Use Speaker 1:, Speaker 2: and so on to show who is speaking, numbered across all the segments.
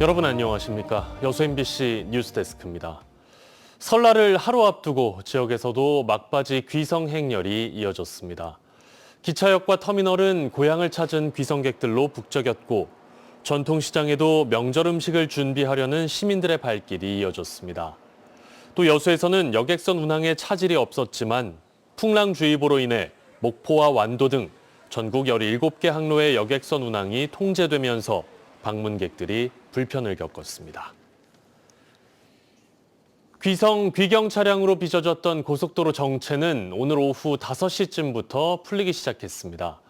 Speaker 1: 여러분 안녕하십니까? 여수 MBC 뉴스데스크입니다. 설날을 하루 앞두고 지역에서도 막바지 귀성 행렬이 이어졌습니다. 기차역과 터미널은 고향을 찾은 귀성객들로 북적였고 전통시장에도 명절 음식을 준비하려는 시민들의 발길이 이어졌습니다. 또 여수에서는 여객선 운항에 차질이 없었지만 풍랑주의보로 인해 목포와 완도 등 전국 17개 항로의 여객선 운항이 통제되면서 방문객들이 불편을 겪었습니다. 귀경 차량으로 빚어졌던 고속도로 정체는 오늘 오후 5시쯤부터 풀리기 시작했습니다.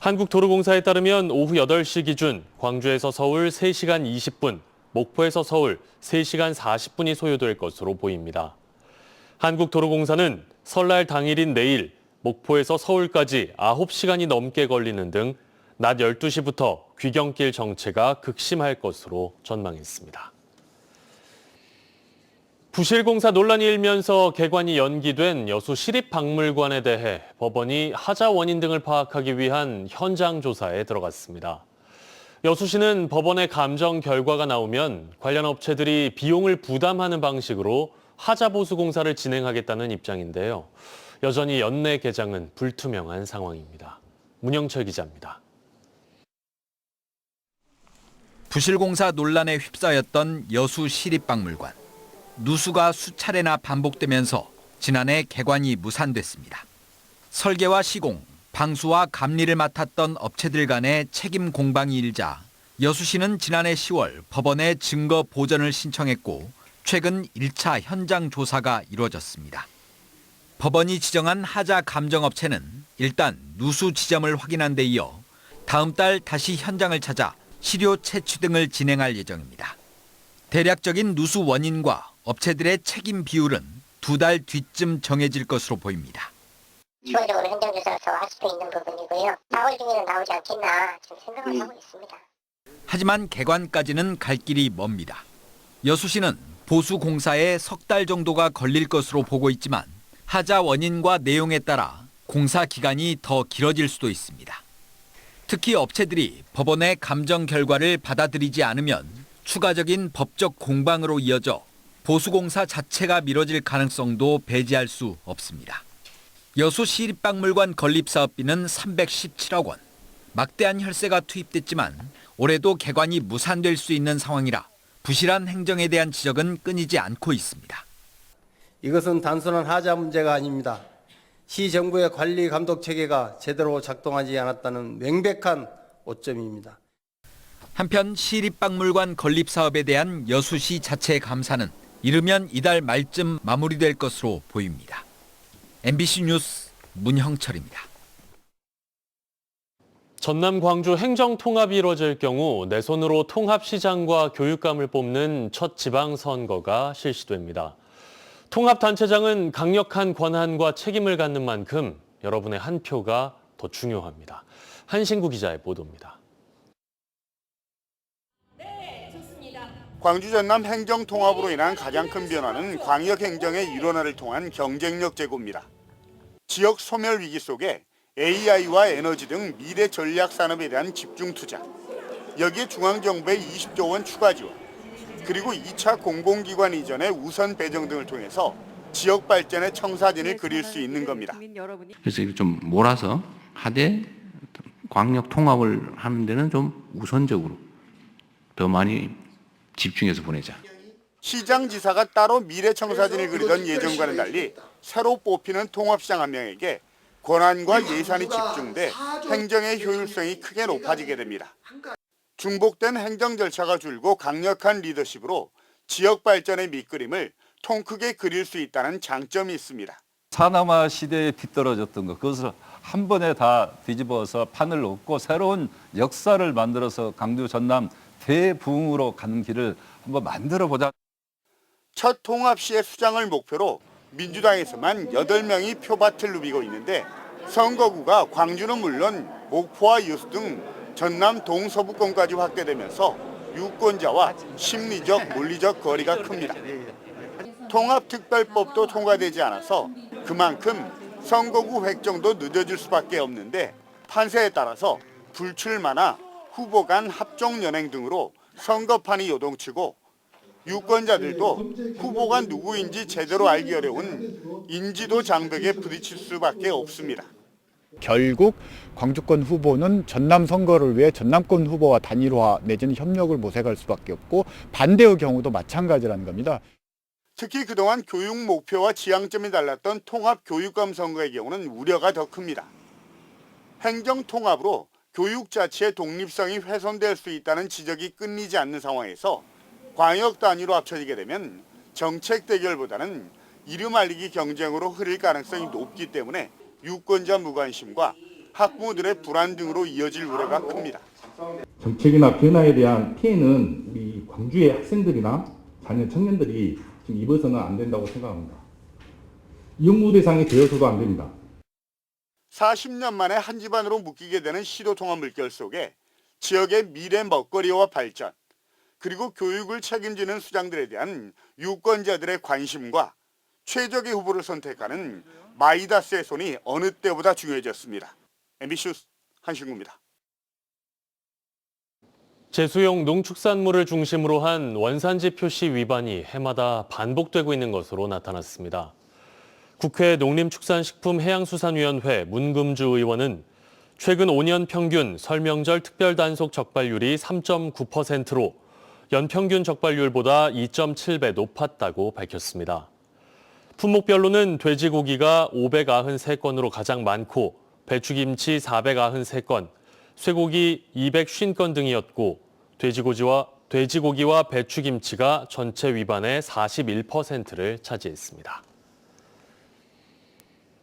Speaker 1: 한국도로공사에 따르면 오후 8시 기준 광주에서 서울 3시간 20분, 목포에서 서울 3시간 40분이 소요될 것으로 보입니다. 한국도로공사는 설날 당일인 내일 목포에서 서울까지 9시간이 넘게 걸리는 등 낮 12시부터 귀경길 정체가 극심할 것으로 전망했습니다. 부실공사 논란이 일면서 개관이 연기된 여수 시립박물관에 대해 법원이 하자 원인 등을 파악하기 위한 현장 조사에 들어갔습니다. 여수시는 법원의 감정 결과가 나오면 관련 업체들이 비용을 부담하는 방식으로 하자 보수 공사를 진행하겠다는 입장인데요. 여전히 연내 개장은 불투명한 상황입니다. 문영철 기자입니다.
Speaker 2: 부실공사 논란에 휩싸였던 여수 시립박물관. 누수가 수차례나 반복되면서 지난해 개관이 무산됐습니다. 설계와 시공, 방수와 감리를 맡았던 업체들 간의 책임 공방이 일자 여수시는 지난해 10월 법원에 증거 보전을 신청했고 최근 1차 현장 조사가 이루어졌습니다. 법원이 지정한 하자 감정업체는 일단 누수 지점을 확인한 데 이어 다음 달 다시 현장을 찾아 시료 채취 등을 진행할 예정입니다. 대략적인 누수 원인과 업체들의 책임 비율은 2달 뒤쯤 정해질 것으로 보입니다.
Speaker 3: 추가적으로 현장 조사에서 할 수도 있는 부분이고요. 4월 중에는 나오지 않겠나 지금 생각을 하고 있습니다.
Speaker 2: 하지만 개관까지는 갈 길이 멉니다. 여수시는 보수 공사에 석 달 정도가 걸릴 것으로 보고 있지만 하자 원인과 내용에 따라 공사 기간이 더 길어질 수도 있습니다. 특히 업체들이 법원의 감정 결과를 받아들이지 않으면 추가적인 법적 공방으로 이어져 보수공사 자체가 미뤄질 가능성도 배제할 수 없습니다. 여수 시립박물관 건립사업비는 317억 원. 막대한 혈세가 투입됐지만 올해도 개관이 무산될 수 있는 상황이라 부실한 행정에 대한 지적은 끊이지 않고 있습니다.
Speaker 4: 이것은 단순한 하자 문제가 아닙니다. 시정부의 관리 감독 체계가 제대로 작동하지 않았다는 명백한 오점입니다.
Speaker 2: 한편 시립박물관 건립 사업에 대한 여수시 자체 감사는 이르면 이달 말쯤 마무리될 것으로 보입니다. MBC 뉴스 문형철입니다.
Speaker 1: 전남 광주 행정 통합이 이뤄질 경우 내 손으로 통합시장과 교육감을 뽑는 첫 지방선거가 실시됩니다. 통합단체장은 강력한 권한과 책임을 갖는 만큼 여러분의 한 표가 더 중요합니다. 한신구 기자의 보도입니다.
Speaker 5: 광주 전남 행정 통합으로 인한 가장 큰 변화는 광역 행정의 일원화를 통한 경쟁력 제고입니다. 지역 소멸 위기 속에 AI와 에너지 등 미래 전략 산업에 대한 집중 투자, 여기에 중앙정부의 20조 원 추가 지원, 그리고 2차 공공기관 이전의 우선 배정 등을 통해서 지역 발전의 청사진을 그릴 수 있는 겁니다.
Speaker 6: 그래서 좀 몰아서 하되 광역 통합을 하는 데는 좀 우선적으로 더 많이 집중해서 보내자.
Speaker 5: 시장지사가 따로 미래 청사진을 그리던 예전과는 달리 새로 뽑히는 통합시장 한 명에게 권한과 예산이 집중돼 행정의 효율성이 크게 높아지게 됩니다. 중복된 행정 절차가 줄고 강력한 리더십으로 지역 발전의 밑그림을 통 크게 그릴 수 있다는 장점이 있습니다.
Speaker 7: 산업화 시대에 뒤떨어졌던 것, 그것을 한 번에 다 뒤집어서 판을 놓고 새로운 역사를 만들어서 광주 전남 대부흥으로 가는 길을 한번 만들어보자.
Speaker 5: 첫 통합시의 수장을 목표로 민주당에서만 8명이 표밭을 누비고 있는데 선거구가 광주는 물론 목포와 여수 등 전남 동서부권까지 확대되면서 유권자와 심리적, 물리적 거리가 큽니다. 통합특별법도 통과되지 않아서 그만큼 선거구 획정도 늦어질 수밖에 없는데 판세에 따라서 불출마나 후보 간 합종 연행 등으로 선거판이 요동치고 유권자들도 후보가 누구인지 제대로 알기 어려운 인지도 장벽에 부딪힐 수밖에 없습니다.
Speaker 8: 결국 광주권 후보는 전남 선거를 위해 전남권 후보와 단일화 내지는 협력을 모색할 수밖에 없고 반대의 경우도 마찬가지라는 겁니다.
Speaker 5: 특히 그동안 교육 목표와 지향점이 달랐던 통합교육감 선거의 경우는 우려가 더 큽니다. 행정통합으로 교육 자체의 독립성이 훼손될 수 있다는 지적이 끊이지 않는 상황에서 광역 단위로 합쳐지게 되면 정책 대결보다는 이름 알리기 경쟁으로 흐를 가능성이 높기 때문에 유권자 무관심과 학부모들의 불안 등으로 이어질 우려가 큽니다.
Speaker 9: 정책이나 변화에 대한 피해는 우리 광주의 학생들이나 자녀 청년들이 지금 입어서는 안 된다고 생각합니다. 이용무 대상이 되어서도 안 됩니다.
Speaker 5: 40년 만에 한 집안으로 묶이게 되는 시도통합 물결 속에 지역의 미래 먹거리와 발전, 그리고 교육을 책임지는 수장들에 대한 유권자들의 관심과 최적의 후보를 선택하는 마이다스의 손이 어느 때보다 중요해졌습니다. MBC 뉴스 한신구입니다.
Speaker 1: 제수용 농축산물을 중심으로 한 원산지 표시 위반이 해마다 반복되고 있는 것으로 나타났습니다. 국회 농림축산식품해양수산위원회 문금주 의원은 최근 5년 평균 설명절 특별단속 적발률이 3.9%로 연평균 적발률보다 2.7배 높았다고 밝혔습니다. 품목별로는 돼지고기가 593건으로 가장 많고 배추김치 493건, 쇠고기 250건 등이었고 돼지고기와 배추김치가 전체 위반의 41%를 차지했습니다.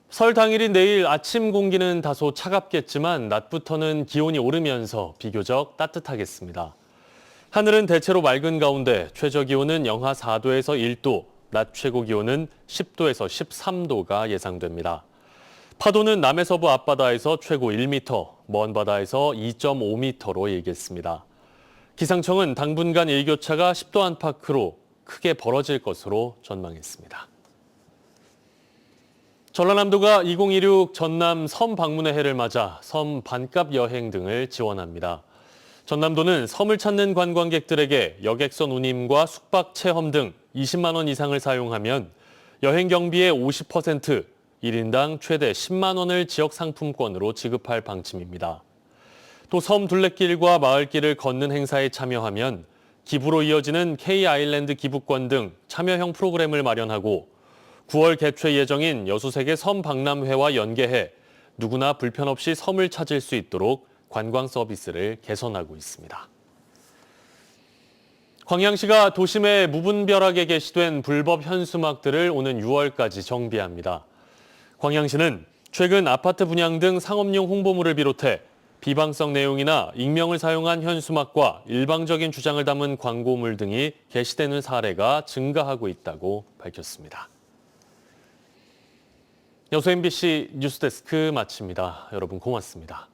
Speaker 1: 설 당일인 내일 아침 공기는 다소 차갑겠지만 낮부터는 기온이 오르면서 비교적 따뜻하겠습니다. 하늘은 대체로 맑은 가운데 최저 기온은 영하 4도에서 1도, 낮 최고 기온은 10도에서 13도가 예상됩니다. 파도는 남해서부 앞바다에서 최고 1m, 먼 바다에서 2.5m로 일겠습니다. 기상청은 당분간 일교차가 10도 안팎으로 크게 벌어질 것으로 전망했습니다. 전라남도가 2016 전남 섬 방문의 해를 맞아 섬 반값 여행 등을 지원합니다. 전남도는 섬을 찾는 관광객들에게 여객선 운임과 숙박 체험 등 20만 원 이상을 사용하면 여행 경비의 50%, 1인당 최대 10만 원을 지역 상품권으로 지급할 방침입니다. 또 섬 둘레길과 마을길을 걷는 행사에 참여하면 기부로 이어지는 K-아일랜드 기부권 등 참여형 프로그램을 마련하고 9월 개최 예정인 여수세계 섬 박람회와 연계해 누구나 불편 없이 섬을 찾을 수 있도록 관광 서비스를 개선하고 있습니다. 광양시가 도심에 무분별하게 게시된 불법 현수막들을 오는 6월까지 정비합니다. 광양시는 최근 아파트 분양 등 상업용 홍보물을 비롯해 비방성 내용이나 익명을 사용한 현수막과 일방적인 주장을 담은 광고물 등이 게시되는 사례가 증가하고 있다고 밝혔습니다. 여수 MBC 뉴스데스크 마칩니다. 여러분 고맙습니다.